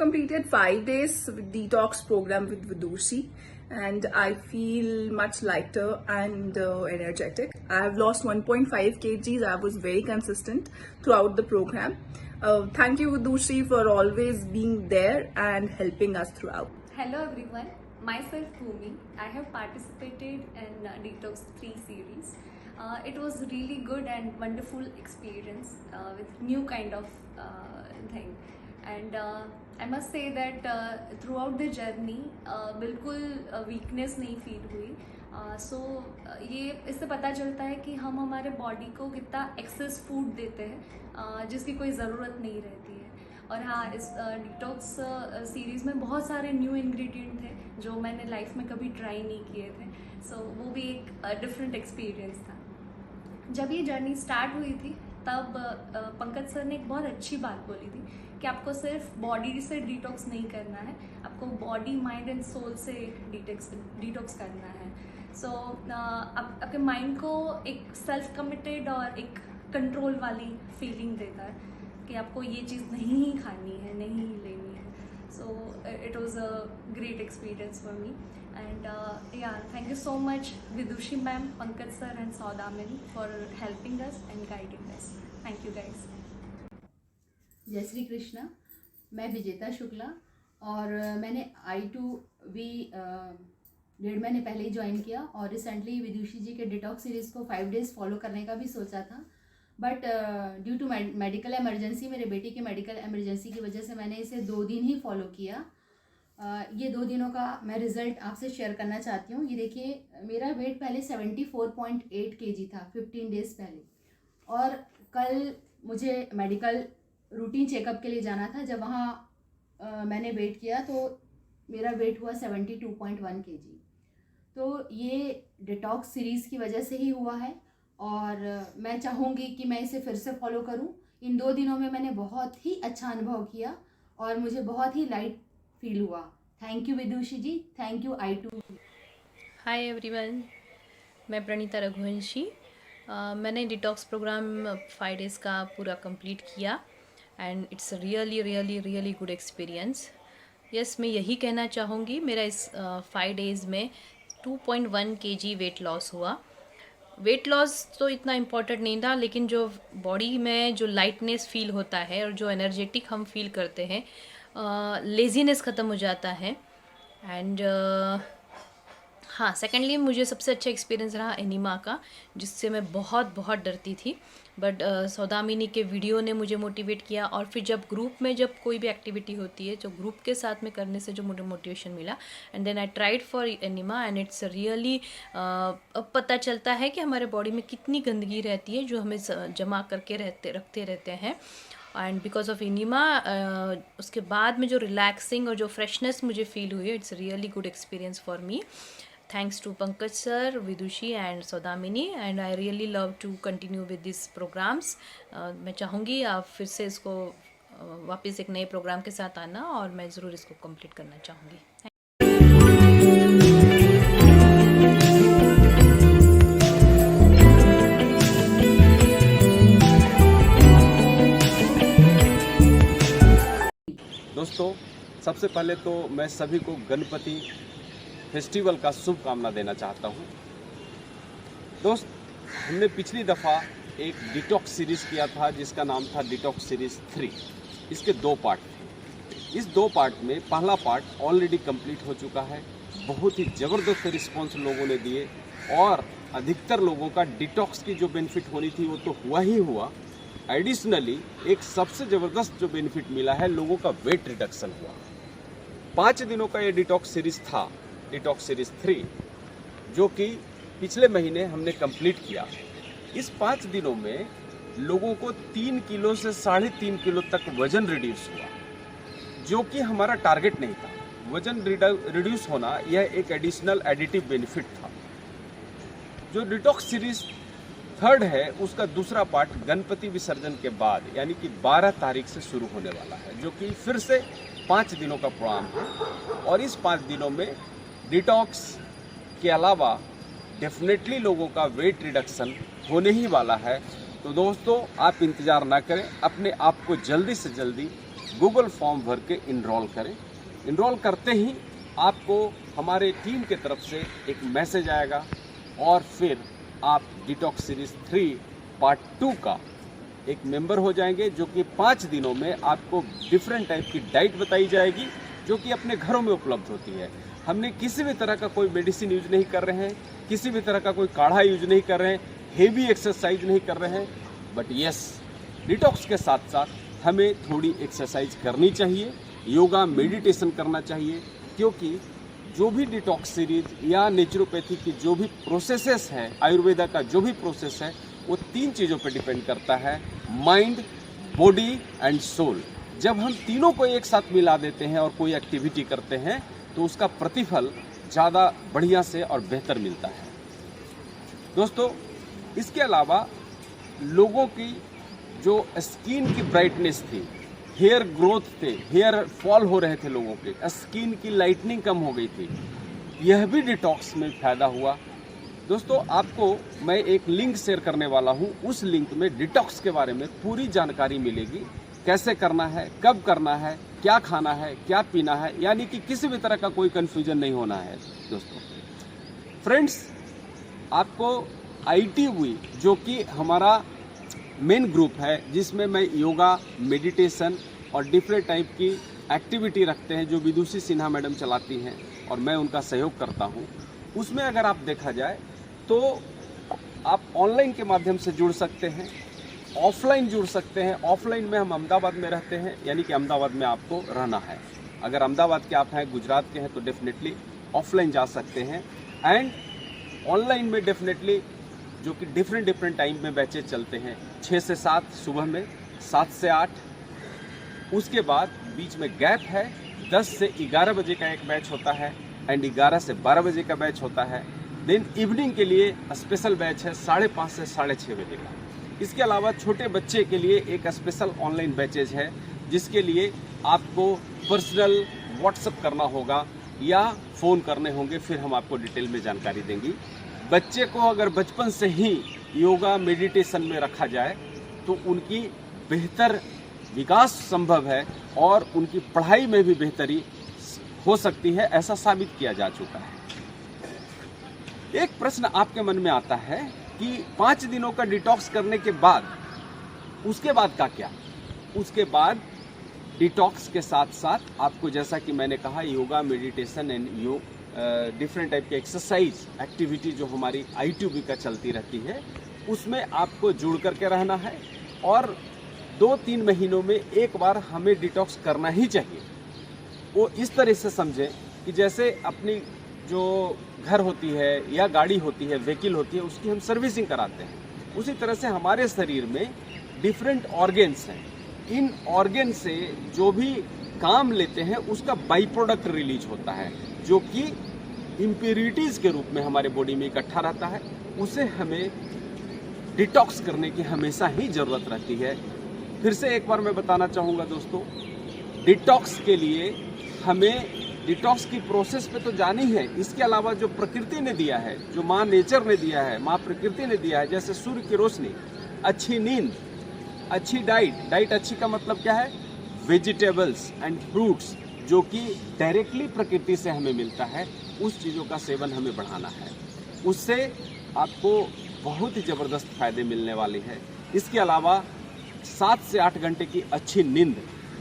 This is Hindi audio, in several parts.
completed 5 days detox program with Vidushi, and I feel much lighter and energetic. I have lost 1.5 kgs. I was very consistent throughout the program. Thank you, Vidushi, for always being there and helping us throughout. Hello everyone, myself Bhumi. I have participated in Detox 3 series. It was really good and wonderful experience with new kind of thing. And I must say that throughout the journey बिल्कुल weakness नहीं feel हुई. So ये इससे पता चलता है कि हम हमारे बॉडी को कितना एक्सेस फूड देते हैं जिसकी कोई ज़रूरत नहीं रहती है. और हाँ, इस डिटॉक्स सीरीज़ में बहुत सारे न्यू इंग्रेडिएंट थे जो मैंने लाइफ में कभी ट्राई नहीं किए थे. सो वो भी एक डिफरेंट एक्सपीरियंस था. जब ये जर्नी स्टार्ट हुई थी तब पंकज सर ने एक बहुत अच्छी बात बोली थी कि आपको सिर्फ बॉडी से डिटॉक्स नहीं करना है, आपको बॉडी, माइंड एंड सोल से डिटॉक्स करना है. सो आपके माइंड को एक सेल्फ कमिटेड और एक कंट्रोल वाली फीलिंग देता है कि आपको ये चीज़ नहीं ही खानी है, नहीं ही लेनी है. So it was a great experience for me. And yeah, thank you so much Vidushi ma'am, Pankaj sir and Saudamini for helping us and guiding us. Thank you guys. जय श्री कृष्णा. मैं विजेता शुक्ला और मैंने I2V 1.5 महीने पहले ही ज्वाइन किया और रिसेंटली विदुषी जी के डिटॉक्स सीरीज़ को 5 डेज़ फॉलो करने का भी सोचा था. But due to medical emergency, मेरे बेटी की मेडिकल एमरजेंसी की वजह से मैंने इसे 2 दिन ही फॉलो किया. ये 2 दिनों का मैं रिज़ल्ट आपसे शेयर करना चाहती हूँ. ये देखिए, मेरा वेट पहले 74.8 kg था 15 डेज़ पहले, और कल मुझे मेडिकल रूटीन चेकअप के लिए जाना था. जब वहाँ मैंने वेट किया तो मेरा वेट हुआ 72.1 kg. तो ये डिटॉक्स सीरीज़ की वजह से ही हुआ है और मैं चाहूँगी कि मैं इसे फिर से फॉलो करूँ. इन 2 दिनों में मैंने बहुत ही अच्छा अनुभव किया और मुझे बहुत ही लाइट फील हुआ. Thank you Vidushi ji, thank you I2. Hi everyone, मैं प्रणीता रघुवंशी. मैंने डिटॉक्स प्रोग्राम 5 डेज़ का पूरा कंप्लीट किया and it's really good experience. Yes, मैं यही कहना चाहूँगी, मेरा इस 5 डेज़ में 2.1 kg वेट लॉस हुआ. वेट लॉस तो इतना इम्पोर्टेंट नहीं था, लेकिन जो बॉडी में जो लाइटनेस फील होता है और जो एनर्जेटिक हम फील करते हैं, लेज़ीनेस ख़त्म हो जाता है. एंड हाँ, सेकेंडली मुझे सबसे अच्छा एक्सपीरियंस रहा एनिमा का, जिससे मैं बहुत डरती थी. बट सौदामिनी के वीडियो ने मुझे मोटिवेट किया, और फिर जब ग्रुप में जब कोई भी एक्टिविटी होती है जो ग्रुप के साथ में करने से जो मुझे मोटिवेशन मिला, and then I tried for Anima and it's really. अब पता चलता है कि हमारे बॉडी में कितनी गंदगी रहती है जो हमें जमा करके रखते रहते हैं. एंड बिकॉज ऑफ एनिमा उसके बाद में जो रिलैक्सिंग और जो फ्रेशनेस मुझे फील हुई, it's really good experience for me. Thanks to Pankaj sir, Vidushi and Saudamini, and I really love to continue with these programs. मैं चाहूँगी आप फिर से इसको वापस एक नए प्रोग्राम के साथ आना, और मैं ज़रूर इसको कंप्लीट करना चाहूँगी. दोस्तों, सबसे पहले तो मैं सभी को गणपति फेस्टिवल का शुभकामना देना चाहता हूँ. दोस्त, हमने पिछली दफ़ा एक डिटॉक्स सीरीज़ किया था जिसका नाम था डिटॉक्स सीरीज़ 3. इसके 2 पार्ट थे. इस 2 पार्ट में पहला पार्ट ऑलरेडी कंप्लीट हो चुका है. बहुत ही ज़बरदस्त रिस्पॉन्स लोगों ने दिए, और अधिकतर लोगों का डिटॉक्स की जो बेनिफिट होनी थी वो तो हुआ ही हुआ. एडिशनली एक सबसे ज़बरदस्त जो बेनिफिट मिला है, लोगों का वेट रिडक्शन हुआ. 5 दिनों का ये डिटॉक्स सीरीज़ था, डिटॉक्स सीरीज़ 3, जो कि पिछले महीने हमने कंप्लीट किया. इस 5 दिनों में लोगों को 3 किलो से 3.5 किलो तक वज़न रिड्यूस हुआ, जो कि हमारा टारगेट नहीं था. वज़न रिड्यूस होना यह एक एडिशनल एडिटिव बेनिफिट था. जो डिटॉक्स सीरीज़ 3rd है, उसका दूसरा पार्ट गणपति विसर्जन के बाद यानी कि 12 तारीख से शुरू होने वाला है, जो कि फिर से 5 दिनों का प्रोग्राम है. और इस 5 दिनों में डिटॉक्स के अलावा डेफिनेटली लोगों का वेट रिडक्शन होने ही वाला है. तो दोस्तों, आप इंतज़ार ना करें, अपने आप को जल्दी से जल्दी गूगल फॉर्म भर के इनरोल करें। इनरोल करते ही आपको हमारे टीम के तरफ से एक मैसेज आएगा और फिर आप डिटॉक्स सीरीज 3 पार्ट 2 का एक मेंबर हो जाएंगे, जो कि 5 दिनों में आपको डिफरेंट टाइप की डाइट बताई जाएगी जो कि अपने घरों में उपलब्ध होती है। हमने किसी भी तरह का कोई मेडिसिन यूज नहीं कर रहे हैं, किसी भी तरह का कोई काढ़ा यूज नहीं कर रहे हैं, हेवी एक्सरसाइज नहीं कर रहे हैं, बट यस, डिटॉक्स के साथ साथ हमें थोड़ी एक्सरसाइज करनी चाहिए, योगा मेडिटेशन करना चाहिए, क्योंकि जो भी डिटॉक्स सीरीज या नेचुरोपैथी की जो भी प्रोसेसेस हैं, आयुर्वेदा का जो भी प्रोसेस है, वो 3 चीज़ों पर डिपेंड करता है, माइंड, बॉडी एंड सोल। जब हम तीनों को एक साथ मिला देते हैं और कोई एक्टिविटी करते हैं तो उसका प्रतिफल ज़्यादा बढ़िया से और बेहतर मिलता है। दोस्तों, इसके अलावा लोगों की जो स्किन की ब्राइटनेस थी, हेयर ग्रोथ थे, हेयर फॉल हो रहे थे लोगों के, स्किन की लाइटनिंग कम हो गई थी, यह भी डिटॉक्स में फ़ायदा हुआ। दोस्तों, आपको मैं एक लिंक शेयर करने वाला हूं, उस लिंक में डिटॉक्स के बारे में पूरी जानकारी मिलेगी, कैसे करना है, कब करना है, क्या खाना है, क्या पीना है, यानी कि किसी भी तरह का कोई कन्फ्यूजन नहीं होना है। दोस्तों फ्रेंड्स, आपको ITV जो कि हमारा मेन ग्रुप है, जिसमें मैं योगा, मेडिटेशन और डिफरेंट टाइप की एक्टिविटी रखते हैं जो विदुषी सिन्हा मैडम चलाती हैं और मैं उनका सहयोग करता हूं, उसमें अगर आप देखा जाए तो आप ऑनलाइन के माध्यम से जुड़ सकते हैं, ऑफलाइन जुड़ सकते हैं। ऑफलाइन में हम अहमदाबाद में रहते हैं, यानी कि अहमदाबाद में आपको रहना है। अगर अहमदाबाद के आप हैं, गुजरात के हैं, तो डेफिनेटली ऑफलाइन जा सकते हैं। एंड ऑनलाइन में डेफिनेटली जो कि डिफरेंट टाइम में बैचेज चलते हैं, 6 से 7 सुबह में, 7 से 8, उसके बाद बीच में गैप है, 10 से 11 बजे का एक बैच होता है एंड 11 से 12 बजे का बैच होता है। देन इवनिंग के लिए स्पेशल बैच है 5:30 से 6:30 बजे का। इसके अलावा छोटे बच्चे के लिए एक स्पेशल ऑनलाइन बैचेज है, जिसके लिए आपको पर्सनल व्हाट्सएप करना होगा या फ़ोन करने होंगे, फिर हम आपको डिटेल में जानकारी देंगी। बच्चे को अगर बचपन से ही योगा मेडिटेशन में रखा जाए तो उनकी बेहतर विकास संभव है और उनकी पढ़ाई में भी बेहतरी हो सकती है, ऐसा साबित किया जा चुका है। एक प्रश्न आपके मन में आता है कि 5 दिनों का डिटॉक्स करने के बाद उसके बाद का क्या? उसके बाद डिटॉक्स के साथ साथ आपको, जैसा कि मैंने कहा, yoga meditation and different type के एक्सरसाइज एक्टिविटी जो हमारी ITV का चलती रहती है, उसमें आपको जुड़ करके रहना है और 2-3 महीनों में एक बार हमें डिटॉक्स करना ही चाहिए। वो इस तरह से समझें कि जैसे अपनी जो घर होती है या गाड़ी होती है, व्हीकल होती है, उसकी हम सर्विसिंग कराते हैं, उसी तरह से हमारे शरीर में डिफरेंट ऑर्गेन्स हैं। इन ऑर्गेन से जो भी काम लेते हैं उसका बाई प्रोडक्ट रिलीज होता है, जो कि इम्प्योरिटीज़ के रूप में हमारे बॉडी में इकट्ठा रहता है। उसे हमें डिटॉक्स करने की हमेशा ही ज़रूरत रहती है। फिर से एक बार मैं बताना चाहूँगा दोस्तों, डिटॉक्स के लिए हमें डिटॉक्स की प्रोसेस पे तो जानी है, इसके अलावा जो प्रकृति ने दिया है, जो माँ नेचर ने दिया है, माँ प्रकृति ने दिया है, जैसे सूर्य की रोशनी, अच्छी नींद, अच्छी डाइट अच्छी का मतलब क्या है? वेजिटेबल्स एंड फ्रूट्स, जो कि डायरेक्टली प्रकृति से हमें मिलता है, उस चीज़ों का सेवन हमें बढ़ाना है। उससे आपको बहुत ही ज़बरदस्त फायदे मिलने वाले हैं। इसके अलावा 7 से 8 घंटे की अच्छी नींद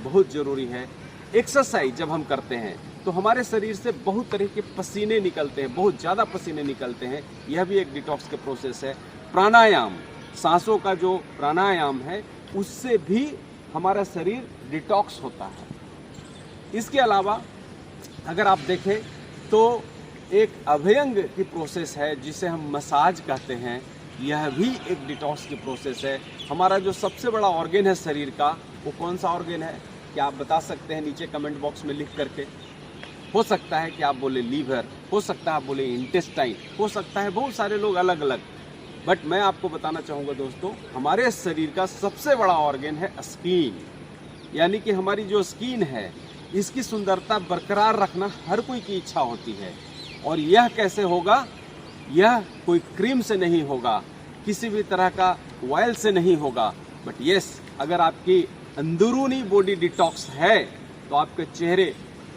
बहुत ज़रूरी है। एक्सरसाइज जब हम करते हैं तो हमारे शरीर से बहुत तरह के पसीने निकलते हैं, बहुत ज़्यादा पसीने निकलते हैं, यह भी एक डिटॉक्स का प्रोसेस है। प्राणायाम, सांसों का जो प्राणायाम है, उससे भी हमारा शरीर डिटॉक्स होता है। इसके अलावा अगर आप देखें तो एक अभ्यंग की प्रोसेस है जिसे हम मसाज कहते हैं, यह भी एक डिटॉक्स की प्रोसेस है। हमारा जो सबसे बड़ा ऑर्गेन है शरीर का, वो कौन सा ऑर्गेन है? क्या आप बता सकते हैं नीचे कमेंट बॉक्स में लिख करके? हो सकता है कि आप बोले लीवर, हो सकता है आप बोले इंटेस्टाइन, हो सकता है बहुत सारे लोग अलग अलग, बट मैं आपको बताना चाहूँगा दोस्तों, हमारे शरीर का सबसे बड़ा ऑर्गेन है स्किन। यानी कि हमारी जो स्किन है, इसकी सुंदरता बरकरार रखना हर कोई की इच्छा होती है। और यह कैसे होगा? यह कोई क्रीम से नहीं होगा, किसी भी तरह का ऑयल से नहीं होगा, बट यस, अगर आपकी अंदरूनी बॉडी डिटॉक्स है तो आपके चेहरे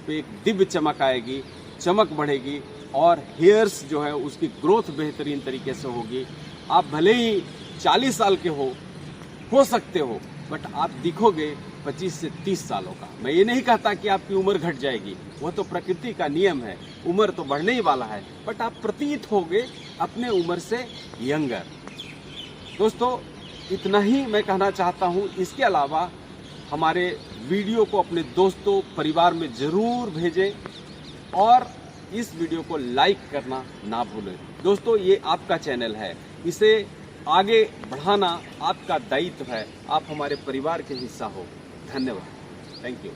पे एक दिव्य चमक आएगी, चमक बढ़ेगी और हेयर्स जो है उसकी ग्रोथ बेहतरीन तरीके से होगी। आप भले ही 40 साल के हो सकते हो, बट आप दिखोगे 25 से 30 सालों का। मैं ये नहीं कहता कि आपकी उम्र घट जाएगी, वह तो प्रकृति का नियम है, उम्र तो बढ़ने ही वाला है, बट आप प्रतीत होगे अपने उम्र से यंगर। दोस्तों, इतना ही मैं कहना चाहता हूँ। इसके अलावा हमारे वीडियो को अपने दोस्तों परिवार में ज़रूर भेजें और इस वीडियो को लाइक करना ना भूलें। दोस्तों, ये आपका चैनल है, इसे आगे बढ़ाना आपका दायित्व है। आप हमारे परिवार के हिस्सा हो। धन्यवाद। Thank you.